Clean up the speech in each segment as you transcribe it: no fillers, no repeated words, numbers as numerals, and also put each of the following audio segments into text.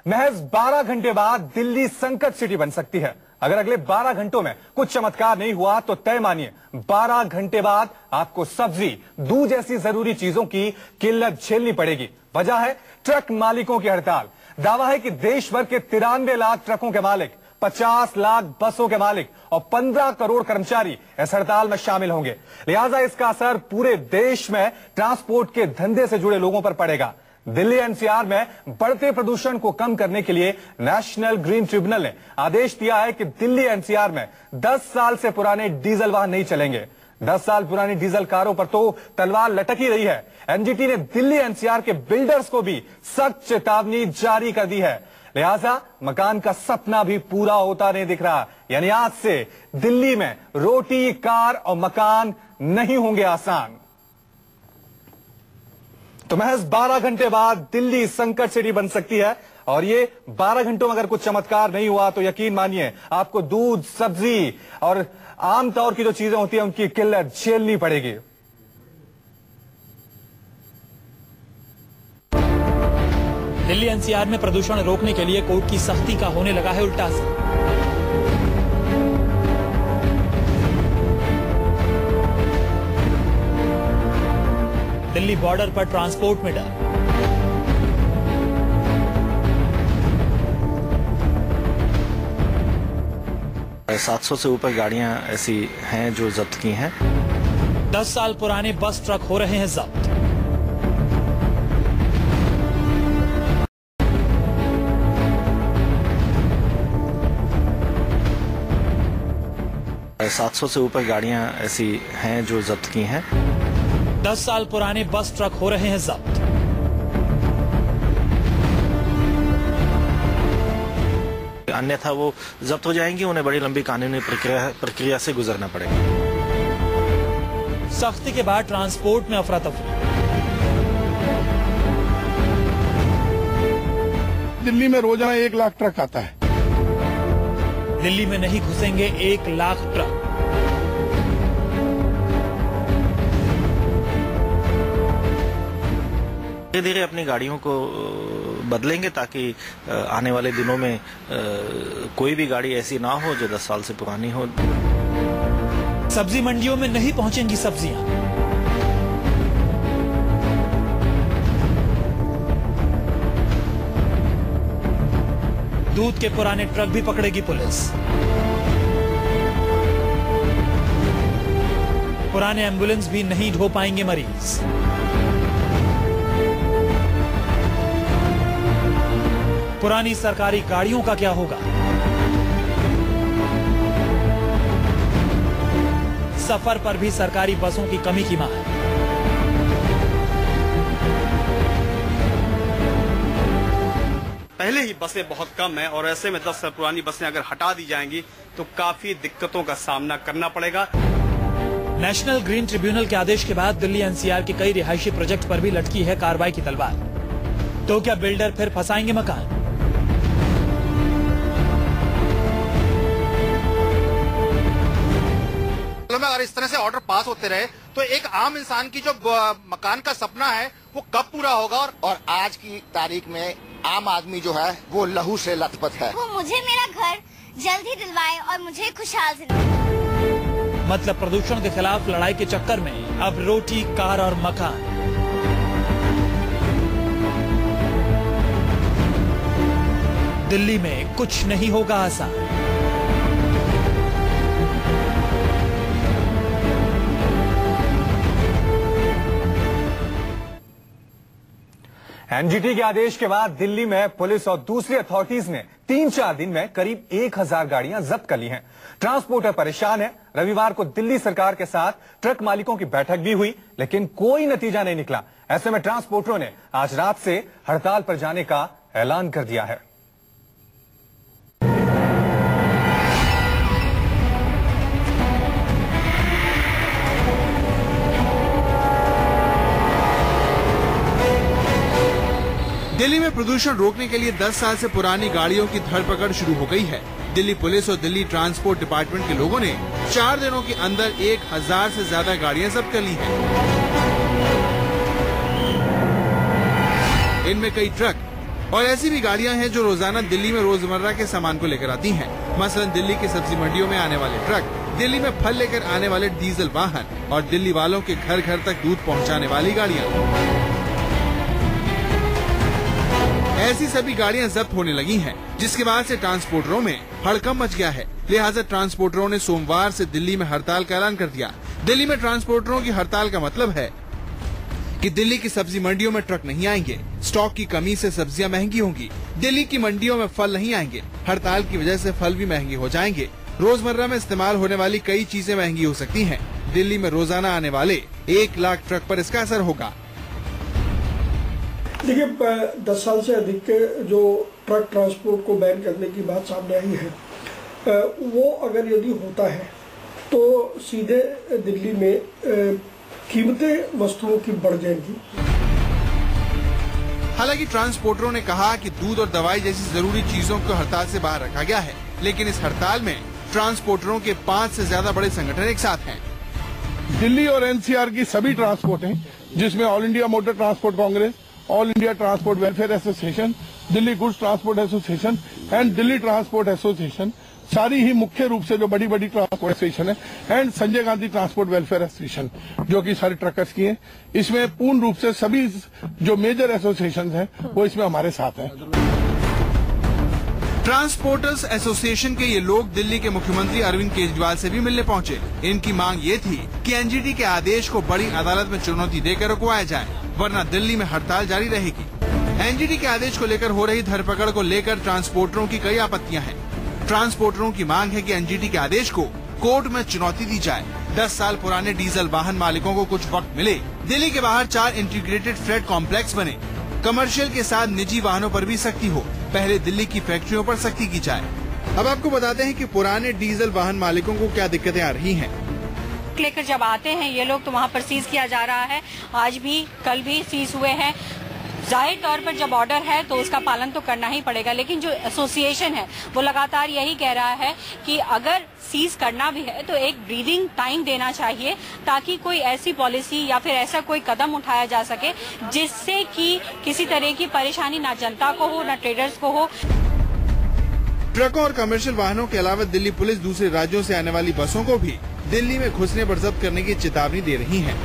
महज 12 घंटे बाद दिल्ली संकट सिटी बन सकती है। अगर अगले 12 घंटों में कुछ चमत्कार नहीं हुआ तो तय मानिए 12 घंटे बाद आपको सब्जी, दूध जैसी जरूरी चीजों की किल्लत झेलनी पड़ेगी। वजह है ट्रक मालिकों की हड़ताल। दावा है कि देश भर के 93 लाख ट्रकों के मालिक, 50 लाख बसों के मालिक और 15 करोड़ कर्मचारी इस हड़ताल में शामिल होंगे। लिहाजा इसका असर पूरे देश में ट्रांसपोर्ट के धंधे से जुड़े लोगों पर पड़ेगा। दिल्ली एनसीआर में बढ़ते प्रदूषण को कम करने के लिए नेशनल ग्रीन ट्रिब्यूनल ने आदेश दिया है कि दिल्ली एनसीआर में 10 साल से पुराने डीजल वाहन नहीं चलेंगे। 10 साल पुरानी डीजल कारों पर तो तलवार लटक ही रही है। एनजीटी ने दिल्ली एनसीआर के बिल्डर्स को भी सख्त चेतावनी जारी कर दी है। लिहाजा मकान का सपना भी पूरा होता नहीं दिख रहा। यानी आज से दिल्ली में रोटी, कार और मकान नहीं होंगे आसान। तो महज 12 घंटे बाद दिल्ली संकट सिटी बन सकती है और ये 12 घंटों में अगर कुछ चमत्कार नहीं हुआ तो यकीन मानिए आपको दूध, सब्जी और आमतौर की जो चीजें होती हैं उनकी किल्लत झेलनी पड़ेगी। दिल्ली एनसीआर में प्रदूषण रोकने के लिए कोर्ट की सख्ती का होने लगा है उल्टा असर। दिल्ली बॉर्डर पर ट्रांसपोर्ट में डर। है 700 से ऊपर गाड़ियां ऐसी हैं जो जब्त की हैं। 10 साल पुराने बस ट्रक हो रहे हैं जब्त। है 700 से ऊपर गाड़ियां ऐसी हैं जो जब्त की हैं। 10 साल पुराने बस ट्रक हो रहे हैं जब्त। अन्यथा वो जब्त हो जाएंगी, उन्हें बड़ी लंबी कानूनी प्रक्रिया से गुजरना पड़ेगा। सख्ती के बाद ट्रांसपोर्ट में अफरा तफरी। दिल्ली में रोजाना 1 लाख ट्रक आता है। दिल्ली में नहीं घुसेंगे 1 लाख ट्रक। धीरे धीरे अपनी गाड़ियों को बदलेंगे ताकि आने वाले दिनों में कोई भी गाड़ी ऐसी ना हो जो 10 साल से पुरानी हो। सब्जी मंडियों में नहीं पहुंचेंगी सब्जियां। दूध के पुराने ट्रक भी पकड़ेगी पुलिस। पुराने एम्बुलेंस भी नहीं ढो पाएंगे मरीज। पुरानी सरकारी गाड़ियों का क्या होगा? सफर पर भी सरकारी बसों की कमी की मांग। पहले ही बसें बहुत कम है और ऐसे में 10 साल पुरानी बसें अगर हटा दी जाएंगी तो काफी दिक्कतों का सामना करना पड़ेगा। नेशनल ग्रीन ट्रिब्यूनल के आदेश के बाद दिल्ली एनसीआर के कई रिहायशी प्रोजेक्ट पर भी लटकी है कार्रवाई की तलवार। तो क्या बिल्डर फिर फंसाएंगे मकान? अगर इस तरह से ऑर्डर पास होते रहे तो एक आम इंसान की जो मकान का सपना है वो कब पूरा होगा? और आज की तारीख में आम आदमी जो है वो लहू से लथपथ है। वो मुझे मेरा घर जल्द ही दिलवाए और मुझे खुशहाल जिंदगी। मतलब प्रदूषण के खिलाफ लड़ाई के चक्कर में अब रोटी, कार और मकान। दिल्ली में कुछ नहीं होगा आसान। एनजीटी के आदेश के बाद दिल्ली में पुलिस और दूसरी अथॉरिटीज ने 3-4 दिन में करीब 1000 गाड़ियां जब्त कर ली हैं। ट्रांसपोर्टर परेशान है। रविवार को दिल्ली सरकार के साथ ट्रक मालिकों की बैठक भी हुई, लेकिन कोई नतीजा नहीं निकला। ऐसे में ट्रांसपोर्टरों ने आज रात से हड़ताल पर जाने का ऐलान कर दिया है। दिल्ली में प्रदूषण रोकने के लिए 10 साल से पुरानी गाड़ियों की धरपकड़ शुरू हो गई है। दिल्ली पुलिस और दिल्ली ट्रांसपोर्ट डिपार्टमेंट के लोगों ने 4 दिनों के अंदर 1000 से ज्यादा गाड़ियां जब्त कर ली हैं। इनमें कई ट्रक और ऐसी भी गाड़ियां हैं जो रोजाना दिल्ली में रोजमर्रा के सामान को लेकर आती हैं। मसलन दिल्ली की सब्जी मंडियों में आने वाले ट्रक, दिल्ली में फल लेकर आने वाले डीजल वाहन और दिल्ली वालों के घर घर तक दूध पहुंचाने वाली गाड़ियां। ऐसी सभी गाड़ियां जब्त होने लगी हैं, जिसके बाद से ट्रांसपोर्टरों में हड़कंप मच गया है। लिहाजा ट्रांसपोर्टरों ने सोमवार से दिल्ली में हड़ताल का ऐलान कर दिया। दिल्ली में ट्रांसपोर्टरों की हड़ताल का मतलब है कि दिल्ली की सब्जी मंडियों में ट्रक नहीं आएंगे, स्टॉक की कमी से सब्जियां महंगी होंगी, दिल्ली की मंडियों में फल नहीं आएंगे, हड़ताल की वजह से फल भी महंगे हो जाएंगे, रोजमर्रा में इस्तेमाल होने वाली कई चीजें महंगी हो सकती हैं। दिल्ली में रोजाना आने वाले 1 लाख ट्रक पर इसका असर होगा। देखिए, 10 साल से अधिक के जो ट्रक ट्रांसपोर्ट को बैन करने की बात सामने आई है, वो अगर यदि होता है तो सीधे दिल्ली में कीमतें वस्तुओं की बढ़ जाएंगी। हालांकि ट्रांसपोर्टरों ने कहा कि दूध और दवाई जैसी जरूरी चीजों को हड़ताल से बाहर रखा गया है, लेकिन इस हड़ताल में ट्रांसपोर्टरों के 5 से ज्यादा बड़े संगठन एक साथ हैं। दिल्ली और एनसीआर की सभी ट्रांसपोर्ट हैं, जिसमें all India motor transport Congress, all India transport welfare association, Delhi goods transport association and Delhi transport association, सारी ही मुख्य रूप से जो बड़ी बड़ी ट्रांसपोर्ट एसोसिएशन है, and Sanjay Gandhi transport welfare association, जो कि सारे ट्रकर्स की है। इसमें पूर्ण रूप से सभी जो मेजर एसोसिएशन हैं वो इसमें हमारे साथ हैं। ट्रांसपोर्टर्स एसोसिएशन के ये लोग दिल्ली के मुख्यमंत्री अरविंद केजरीवाल से भी मिलने पहुंचे। इनकी मांग ये थी कि एनजीटी के आदेश को बड़ी अदालत में चुनौती देकर रुकवाया जाए, वरना दिल्ली में हड़ताल जारी रहेगी। एनजीटी के आदेश को लेकर हो रही धरपकड़ को लेकर ट्रांसपोर्टरों की कई आपत्तियां हैं। ट्रांसपोर्टरों की मांग है कि एनजीटी के आदेश को कोर्ट में चुनौती दी जाए। 10 साल पुराने डीजल वाहन मालिकों को कुछ वक्त मिले। दिल्ली के बाहर 4 इंटीग्रेटेड फ्रेट कॉम्प्लेक्स बने। कमर्शियल के साथ निजी वाहनों पर भी सख्ती हो। पहले दिल्ली की फैक्ट्रियों पर सख्ती की जाए। अब आपको बताते हैं कि पुराने डीजल वाहन मालिकों को क्या दिक्कतें आ रही हैं। लेकर जब आते हैं ये लोग तो वहाँ पर सीज किया जा रहा है। आज भी कल भी सीज हुए हैं। जाहिर तौर पर जब ऑर्डर है तो उसका पालन तो करना ही पड़ेगा, लेकिन जो एसोसिएशन है वो लगातार यही कह रहा है कि अगर सीज करना भी है तो एक ब्रीदिंग टाइम देना चाहिए, ताकि कोई ऐसी पॉलिसी या फिर ऐसा कोई कदम उठाया जा सके जिससे कि किसी तरह की परेशानी ना जनता को हो ना ट्रेडर्स को हो। ट्रकों और कमर्शियल वाहनों के अलावा दिल्ली पुलिस दूसरे राज्यों से आने वाली बसों को भी दिल्ली में घुसने पर जब्त करने की चेतावनी दे रही है।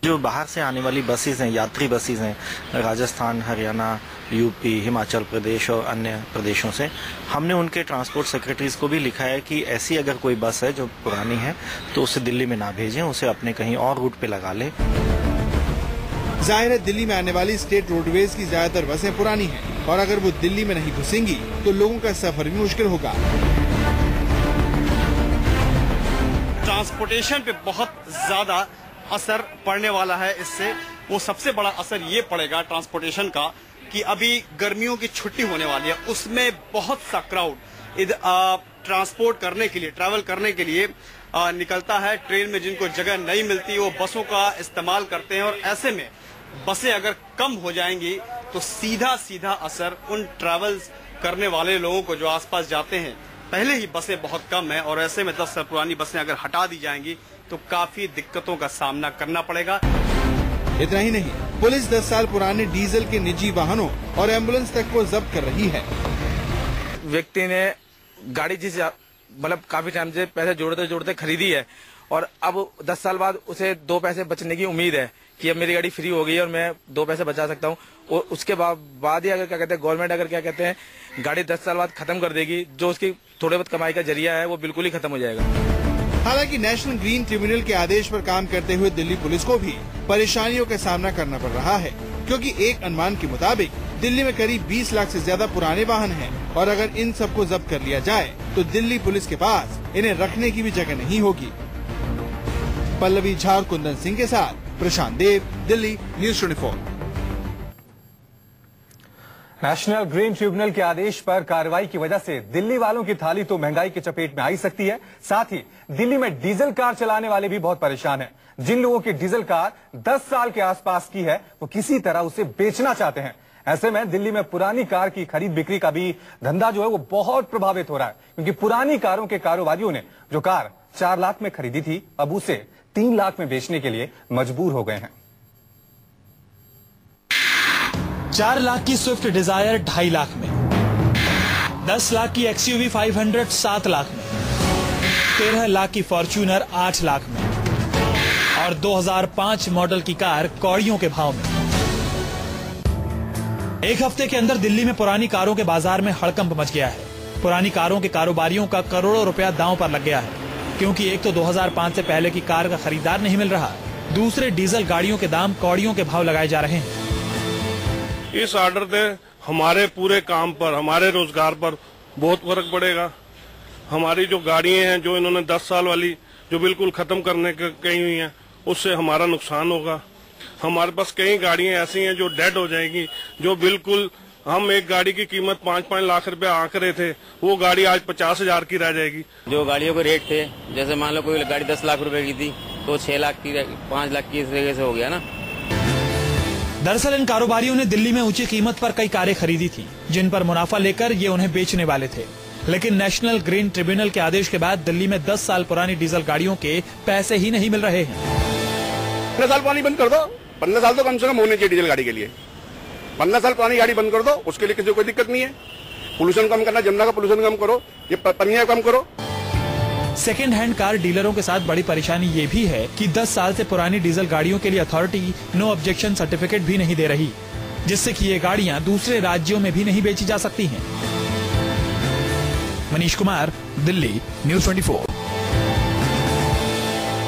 जो बाहर से आने वाली बसेस हैं, यात्री बसेस हैं, राजस्थान, हरियाणा, यूपी, हिमाचल प्रदेश और अन्य प्रदेशों से, हमने उनके ट्रांसपोर्ट सेक्रेटरीज को भी लिखा है कि ऐसी अगर कोई बस है जो पुरानी है तो उसे दिल्ली में ना भेजें, उसे अपने कहीं और रूट पे लगा लें। जाहिर है दिल्ली में आने वाली स्टेट रोडवेज की ज्यादातर बसें पुरानी हैं और अगर वो दिल्ली में नहीं घुसेंगी तो लोगों का सफर भी मुश्किल होगा। ट्रांसपोर्टेशन पे बहुत ज्यादा असर पड़ने वाला है। इससे वो सबसे बड़ा असर ये पड़ेगा ट्रांसपोर्टेशन का कि अभी गर्मियों की छुट्टी होने वाली है, उसमें बहुत सा क्राउड ट्रांसपोर्ट करने के लिए, ट्रैवल करने के लिए निकलता है। ट्रेन में जिनको जगह नहीं मिलती वो बसों का इस्तेमाल करते हैं, और ऐसे में बसें अगर कम हो जाएंगी तो सीधा सीधा असर उन ट्रैवल्स करने वाले लोगों को जो आसपास जाते हैं। पहले ही बसें बहुत कम है और ऐसे में 10 साल पुरानी बसें अगर हटा दी जाएंगी तो काफी दिक्कतों का सामना करना पड़ेगा। इतना ही नहीं, पुलिस 10 साल पुराने डीजल के निजी वाहनों और एम्बुलेंस तक को जब्त कर रही है। व्यक्ति ने गाड़ी जिस मतलब काफी टाइम से पैसे जोड़ते जोड़ते खरीदी है और अब 10 साल बाद उसे 2 पैसे बचने की उम्मीद है कि अब मेरी गाड़ी फ्री हो गई है और मैं 2 पैसे बचा सकता हूँ, और उसके बाद ही अगर क्या कहते हैं गवर्नमेंट अगर क्या कहते हैं गाड़ी 10 साल बाद खत्म कर देगी, जो उसकी थोड़े बहुत कमाई का जरिया है वो बिल्कुल ही खत्म हो जाएगा। हालांकि नेशनल ग्रीन ट्रिब्यूनल के आदेश पर काम करते हुए दिल्ली पुलिस को भी परेशानियों का सामना करना पड़ रहा है, क्योंकि एक अनुमान के मुताबिक दिल्ली में करीब 20 लाख से ज्यादा पुराने वाहन हैं और अगर इन सबको जब्त कर लिया जाए तो दिल्ली पुलिस के पास इन्हें रखने की भी जगह नहीं होगी। पल्लवी झा और कुंदन सिंह के साथ Prashant Dev, Delhi, news 24। National green tribunal के आदेश पर कार्रवाई की वजह से दिल्ली वालों की थाली तो महंगाई की चपेट में आ ही सकती है, साथ ही दिल्ली में डीजल कार चलाने वाले भी बहुत परेशान हैं। जिन लोगों की डीजल कार 10 साल के आसपास की है वो किसी तरह उसे बेचना चाहते हैं। ऐसे में दिल्ली में पुरानी कार की खरीद बिक्री का भी धंधा जो है वो बहुत प्रभावित हो रहा है, क्योंकि पुरानी कारों के कारोबारियों ने जो कार 4 लाख में खरीदी थी अब उसे 3 लाख में बेचने के लिए मजबूर हो गए हैं। 4 लाख की स्विफ्ट डिजायर 2.5 लाख में, 10 लाख की XUV 500 7 लाख में, 13 लाख की फॉर्च्यूनर 8 लाख में और 2005 मॉडल की कार कौड़ियों के भाव में। एक हफ्ते के अंदर दिल्ली में पुरानी कारों के बाजार में हड़कंप मच गया है। पुरानी कारों के कारोबारियों का करोड़ों रुपया दांव पर लग गया है, क्योंकि एक तो 2005 से पहले की कार का खरीदार नहीं मिल रहा, दूसरे डीजल गाड़ियों के दाम कौड़ियों के भाव लगाए जा रहे हैं। इस ऑर्डर से हमारे पूरे काम पर, हमारे रोजगार पर बहुत फर्क पड़ेगा। हमारी जो गाड़ियां हैं, जो इन्होंने 10 साल वाली जो बिल्कुल खत्म करने कही हुई हैं, उससे हमारा नुकसान होगा। हमारे पास कई गाड़ियां ऐसी हैं जो डेड हो जाएंगी, जो बिल्कुल हम एक गाड़ी की कीमत 5-5 लाख रुपए आंक रहे थे, वो गाड़ी आज 50,000 की रह जाएगी। जो गाड़ियों के रेट थे, जैसे मान लो कोई गाड़ी 10 लाख रुपए की थी तो 6 लाख की, 5 लाख की, इस तरीके से हो गया ना। दरअसल इन कारोबारियों ने दिल्ली में ऊंची कीमत पर कई कारें खरीदी थी, जिन पर मुनाफा लेकर ये उन्हें बेचने वाले थे। लेकिन नेशनल ग्रीन ट्रिब्यूनल के आदेश के बाद दिल्ली में 10 साल पुरानी डीजल गाड़ियों के पैसे ही नहीं मिल रहे हैं। 15 साल पुरानी बंद कर दो, 15 साल तो कम से कम होने चाहिए डीजल गाड़ी के लिए। 15 साल पुरानी गाड़ी बंद कर दो, उसके लिए किसी को कोई दिक्कत नहीं है। पोल्यूशन कम करना, जमुना का पोल्यूशन कम करो, ये पनिया कम करो। सेकेंड हैंड कार डीलरों के साथ बड़ी परेशानी ये भी है कि 10 साल से पुरानी डीजल गाड़ियों के लिए अथॉरिटी नो ऑब्जेक्शन सर्टिफिकेट भी नहीं दे रही, जिससे कि ये गाड़ियां दूसरे राज्यों में भी नहीं बेची जा सकती हैं। मनीष कुमार, दिल्ली, न्यूज़ 24।